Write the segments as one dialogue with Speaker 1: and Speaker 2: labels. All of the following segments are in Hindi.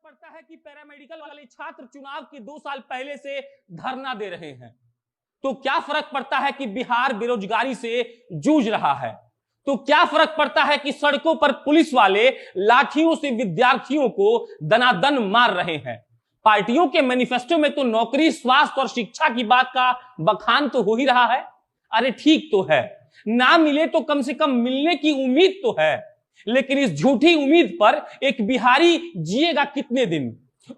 Speaker 1: पड़ता है कि पैरामेडिकल वाले छात्र चुनाव के 2 साल पहले से धरना दे रहे हैं? तो क्या फर्क पड़ता है कि बिहार बेरोजगारी से जूझ रहा है? तो क्या फर्क पड़ता है कि सड़कों पर पुलिस वाले लाठियों से विद्यार्थियों को दनादन मार रहे हैं? पार्टियों के मैनिफेस्टो में तो नौकरी, स्वास्थ्य और शिक्षा की बात का बखान तो हो ही रहा है। अरे ठीक तो है, ना मिले तो कम से कम मिलने की उम्मीद तो है, लेकिन इस झूठी उम्मीद पर एक बिहारी जिएगा कितने दिन,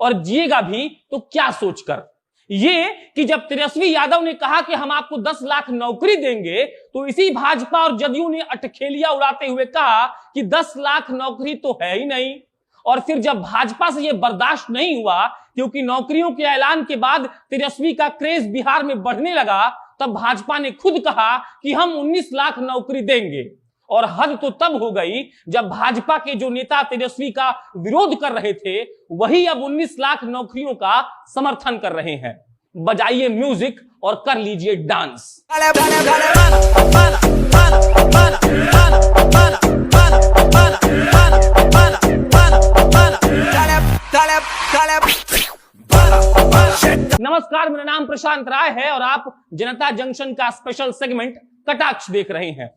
Speaker 1: और जिएगा भी तो क्या सोचकर? ये कि जब तेजस्वी यादव ने कहा कि हम आपको 10 लाख नौकरी देंगे, तो इसी भाजपा और जदयू ने अटखेलिया उड़ाते हुए कहा कि 10 लाख नौकरी तो है ही नहीं। और फिर जब भाजपा से यह बर्दाश्त नहीं हुआ, क्योंकि नौकरियों के ऐलान के बाद तेजस्वी का क्रेज बिहार में बढ़ने लगा, तब भाजपा ने खुद कहा कि हम 19 लाख नौकरी देंगे। और हद तो तब हो गई जब भाजपा के जो नेता तेजस्वी का विरोध कर रहे थे, वही अब 19 लाख नौकरियों का समर्थन कर रहे हैं। बजाइए म्यूजिक और कर लीजिए डांस। नमस्कार, मेरा नाम प्रशांत राय है और आप जनता जंक्शन का स्पेशल सेगमेंट कटाक्ष देख रहे हैं।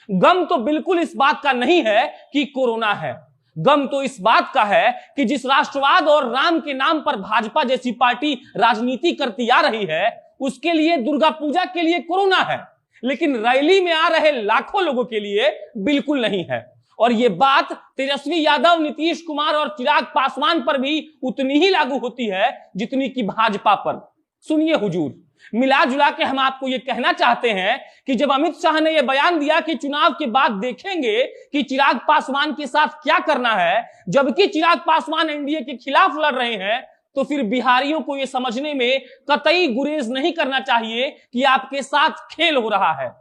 Speaker 1: गम तो बिल्कुल इस बात का नहीं है कि कोरोना है, गम तो इस बात का है कि जिस राष्ट्रवाद और राम के नाम पर भाजपा जैसी पार्टी राजनीति करती आ रही है, उसके लिए दुर्गा पूजा के लिए कोरोना है, लेकिन रैली में आ रहे लाखों लोगों के लिए बिल्कुल नहीं है। और यह बात तेजस्वी यादव, नीतीश कुमार और चिराग पासवान पर भी उतनी ही लागू होती है जितनी कि भाजपा पर। सुनिए हुजूर, मिला जुला के हम आपको यह कहना चाहते हैं कि जब अमित शाह ने यह बयान दिया कि चुनाव के बाद देखेंगे कि चिराग पासवान के साथ क्या करना है, जबकि चिराग पासवान एनडीए के खिलाफ लड़ रहे हैं, तो फिर बिहारियों को यह समझने में कतई गुरेज नहीं करना चाहिए कि आपके साथ खेल हो रहा है।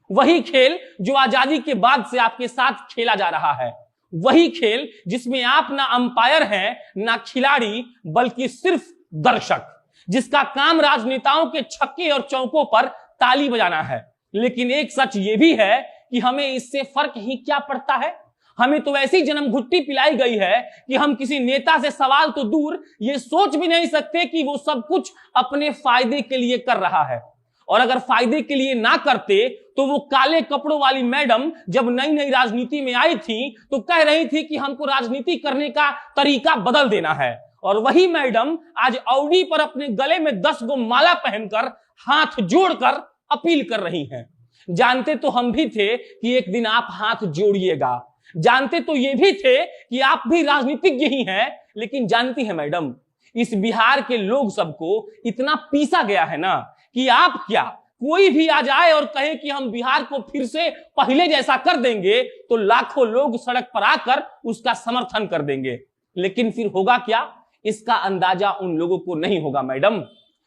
Speaker 1: वही खेल जो आजादी के बाद से आपके साथ खेला जा रहा है, वही खेल जिसमें आप ना अंपायर हैं, ना खिलाड़ी, बल्कि सिर्फ दर्शक, जिसका काम राजनेताओं के छक्के और चौकों पर ताली बजाना है। लेकिन एक सच ये भी है कि हमें इससे फर्क ही क्या पड़ता है। हमें तो ऐसी जन्म घुट्टी पिलाई गई है कि हम किसी नेता से सवाल तो दूर ये सोच भी नहीं सकते कि वो सब कुछ अपने फायदे के लिए कर रहा है। और अगर फायदे के लिए ना करते तो वो काले कपड़ों वाली मैडम जब नई नई राजनीति में आई थी तो कह रही थी कि हमको राजनीति करने का तरीका बदल देना है, और वही मैडम आज ऑडी पर अपने गले में 10 गो माला पहनकर हाथ जोड़कर अपील कर रही हैं। जानते तो हम भी थे कि एक दिन आप हाथ जोड़िएगा, जानते तो ये भी थे कि आप भी राजनीतिज्ञ ही हैं, लेकिन जानती है मैडम, इस बिहार के लोग सबको इतना पीसा गया है ना कि आप क्या, कोई भी आ जाए और कहे कि हम बिहार को फिर से पहले जैसा कर देंगे, तो लाखों लोग सड़क पर आकर उसका समर्थन कर देंगे। लेकिन फिर होगा क्या, इसका अंदाजा उन लोगों को नहीं होगा मैडम।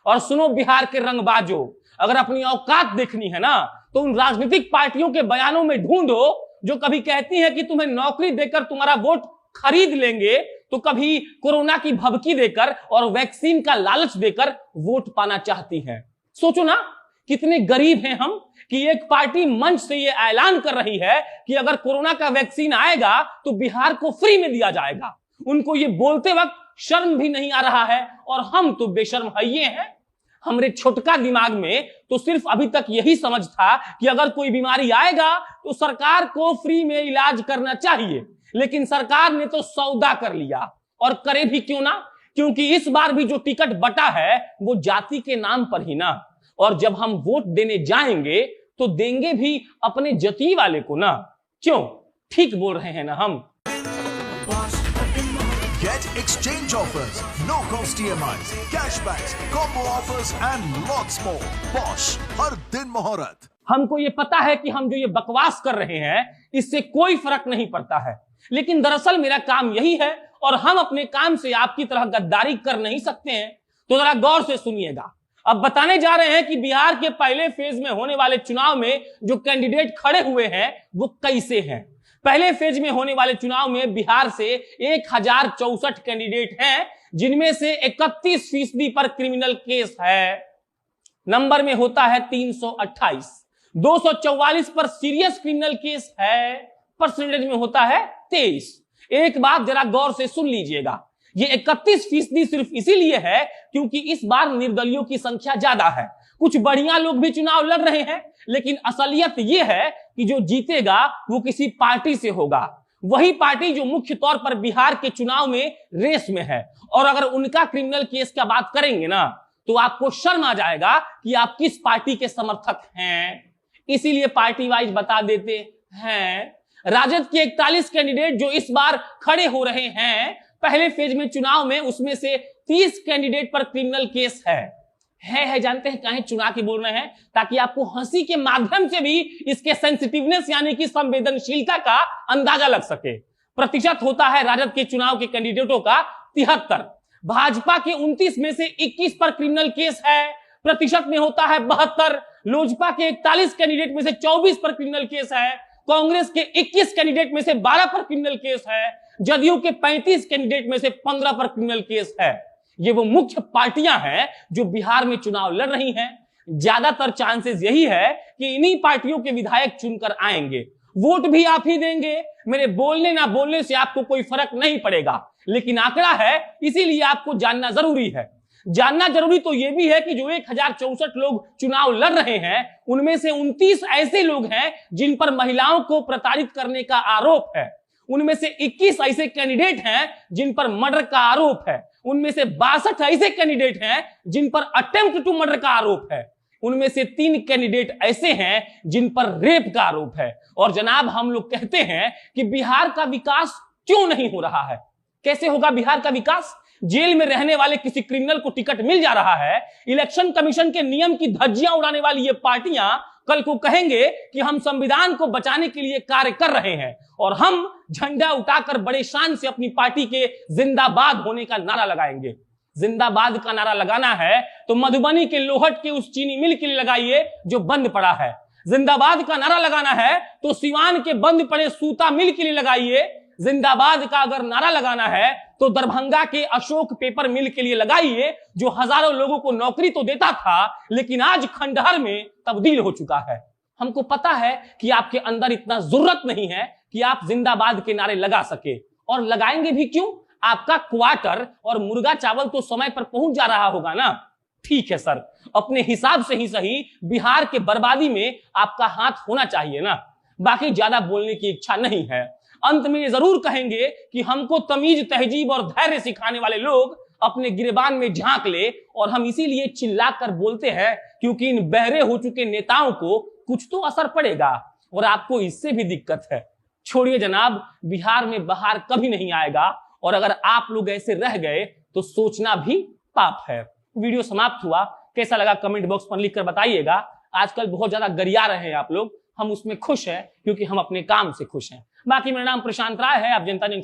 Speaker 1: और सुनो बिहार के रंगबाजों, अगर अपनी औकात देखनी है ना, तो उन राजनीतिक पार्टियों के बयानों में ढूंढो जो कभी कहती है कि तुम्हें नौकरी देकर तुम्हारा वोट खरीद लेंगे, तो कभी कोरोना की भभकी देकर और वैक्सीन का लालच देकर वोट पाना चाहती है। सोचो ना, कितने गरीब हैं हम कि एक पार्टी मंच से ये ऐलान कर रही है कि अगर कोरोना का वैक्सीन आएगा तो बिहार को फ्री में दिया जाएगा। उनको ये बोलते वक्त शर्म भी नहीं आ रहा है, और हम तो बेशर्म हइये हैं। हमरे छोटका दिमाग में तो सिर्फ अभी तक यही समझ था कि अगर कोई बीमारी आएगा तो सरकार को फ्री में इलाज करना चाहिए, लेकिन सरकार ने तो सौदा कर लिया। और करे भी क्यों ना, क्योंकि इस बार भी जो टिकट बटा है वो जाति के नाम पर ही ना, और जब हम वोट देने जाएंगे तो देंगे भी अपने जती वाले को ना। क्यों, ठीक बोल रहे हैं ना हम।
Speaker 2: Get exchange offers, no cost EMIs, cashbacks, combo offers and lots more. Bosch, हर दिन मुहूर्त।
Speaker 1: हमको ये पता है कि हम जो ये बकवास कर रहे हैं इससे कोई फर्क नहीं पड़ता है, लेकिन दरअसल मेरा काम यही है और हम अपने काम से आपकी तरह गद्दारी कर नहीं सकते हैं। तो जरा गौर से सुनिएगा। अब बताने जा रहे हैं कि बिहार के पहले फेज में होने वाले चुनाव में जो कैंडिडेट खड़े हुए हैं वो कैसे हैं। पहले फेज में होने वाले चुनाव में बिहार से 1064 कैंडिडेट हैं, जिनमें से 31% पर क्रिमिनल केस है। नंबर में होता है 328। 244 पर सीरियस क्रिमिनल केस है, परसेंटेज में होता है 23। एक बात जरा गौर से सुन लीजिएगा ये 31% सिर्फ इसीलिए है क्योंकि इस बार निर्दलियों की संख्या ज्यादा है। कुछ बढ़िया लोग भी चुनाव लड़ रहे हैं, लेकिन असलियत ये है कि जो जीतेगा वो किसी पार्टी से होगा, वही पार्टी जो मुख्य तौर पर बिहार के चुनाव में रेस में है। और अगर उनका क्रिमिनल केस का बात करेंगे ना तो आपको शर्म आ जाएगा कि आप किस पार्टी के समर्थक हैं। इसीलिए पार्टी वाइज बता देते हैं। राजद के 41 कैंडिडेट जो इस बार खड़े हो रहे हैं पहले फेज में चुनाव में, उसमें से 30 कैंडिडेट पर क्रिमिनल केस है जानते हैं कहीं चुनाव की बोल रहे हैं ताकि आपको हंसी के माध्यम से भी इसके सेंसिटिवनेस यानी कि संवेदनशीलता का अंदाजा लग सके। प्रतिशत होता है राजद के चुनाव के कैंडिडेटों का 73, भाजपा के 29 में से 21 पर क्रिमिनल केस है, प्रतिशत में होता है 72। लोजपा के 41 कैंडिडेट में से 24 पर क्रिमिनल केस है, कांग्रेस के 21 कैंडिडेट में से 12 पर क्रिमिनल केस है, जदयू के 35 कैंडिडेट में से 15 पर क्रिमिनल केस है। ये वो मुख्य पार्टियां हैं जो बिहार में चुनाव लड़ रही हैं। ज्यादातर चांसेस यही है कि इन्हीं पार्टियों के विधायक चुनकर आएंगे, वोट भी आप ही देंगे। मेरे बोलने ना बोलने से आपको कोई फर्क नहीं पड़ेगा, लेकिन आंकड़ा है इसीलिए आपको जानना जरूरी है। जानना जरूरी तो यह भी है कि जो 1064 लोग चुनाव लड़ रहे हैं उनमें से 29 ऐसे लोग हैं जिन पर महिलाओं को प्रताड़ित करने का आरोप है, उनमें से 21 ऐसे कैंडिडेट हैं जिन पर मर्डर का आरोप है, उनमें से 62 ऐसे कैंडिडेट हैं जिन पर अटेम्प्ट टू मर्डर का आरोप है, उनमें से 3 कैंडिडेट ऐसे हैं जिन पर रेप का आरोप है। और जनाब हम लोग कहते हैं कि बिहार का विकास क्यों नहीं हो रहा है? कैसे होगा बिहार का विकास? जेल में रहने वाले किसी क्रिमिनल को टिकट मिल जा रहा है। इलेक्शन कमीशन के नियम की धज्जियां उड़ाने वाली ये पार्टियां कल को कहेंगे कि हम संविधान को बचाने के लिए कार्य कर रहे हैं, और हम झंडा उठाकर बड़े शान से अपनी पार्टी के जिंदाबाद होने का नारा लगाएंगे। जिंदाबाद का नारा लगाना है तो मधुबनी के लोहट के उस चीनी मिल के लिए लगाइए जो बंद पड़ा है। जिंदाबाद का नारा लगाना है तो सिवान के बंद पड़े सूता मिल के लिए लगाइए। जिंदाबाद का अगर नारा लगाना है तो दरभंगा के अशोक पेपर मिल के लिए लगाइए जो हजारों लोगों को नौकरी तो देता था लेकिन आज खंडहर में तब्दील हो चुका है। हमको पता है कि आपके अंदर इतना जरूरत नहीं है कि आप जिंदाबाद के नारे लगा सके, और लगाएंगे भी क्यों? आपका क्वार्टर और मुर्गा चावल तो समय पर पहुंच जा रहा होगा ना। ठीक है सर, अपने हिसाब से ही सही बिहार के बर्बादी में आपका हाथ होना चाहिए ना। बाकी ज्यादा बोलने की इच्छा नहीं है। अंत में ये जरूर कहेंगे कि हमको तमीज, तहजीब और धैर्य सिखाने वाले लोग अपने गिरेबान में झांक ले, और हम इसीलिए चिल्लाकर बोलते हैं क्योंकि इन बहरे हो चुके नेताओं को कुछ तो असर पड़ेगा, और आपको इससे भी दिक्कत है। छोड़िए जनाब, बिहार में बाहर कभी नहीं आएगा, और अगर आप लोग ऐसे रह गए तो सोचना भी पाप है। वीडियो समाप्त हुआ, कैसा लगा कमेंट बॉक्स पर लिखकर बताइएगा। आजकल बहुत ज्यादा गरिया रहे हैं आप लोग, हम उसमें खुश हैं क्योंकि हम अपने काम से खुश हैं। बाकी मेरा नाम प्रशांत राय है, आप जनता जंक्शन